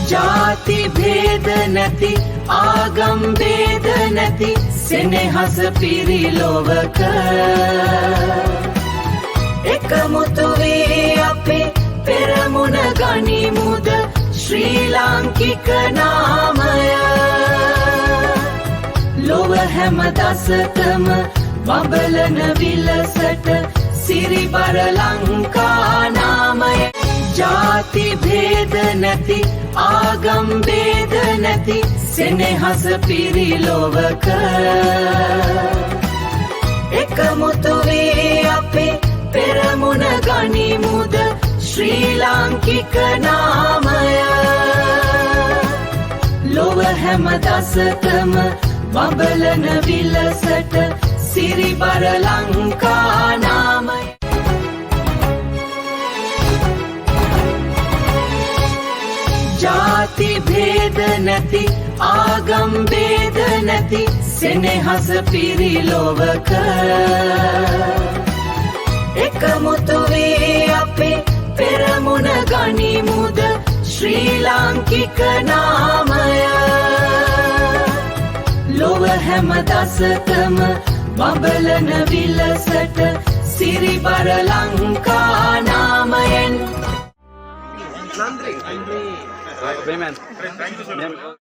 जाति भेद नति आगम भेद नति सेनेहस पिरी लोवक එකමුතු වී අපේ පෙරමුණ ගනිමුද ශ්‍රී ලාංකික නාමය ලොව හැම දසකම බබලන විලසට සිරිබර ලංකා නාමය ජාති භේද නැති ආගම් භේද නැති සෙනෙහස පිරි ලොවක එකමුතු වී අපේ පෙරමුණ ගනිමුද ශ්‍රී ලාංකික නාමය ලොව හැම දසකම බබලන විලසට සිරිබර ලංකා නාමය ජාති භේද නැති ආගම් භේද නැති සෙනෙහස පිරි ලොවක එකමුතු වී අපේ පෙරමුණ ගනිමුද ශ්‍රී ලාංකික නාමය ලොව හැම දසකම බබලන විලසට සිරිබර ලංකා නාමයෙන්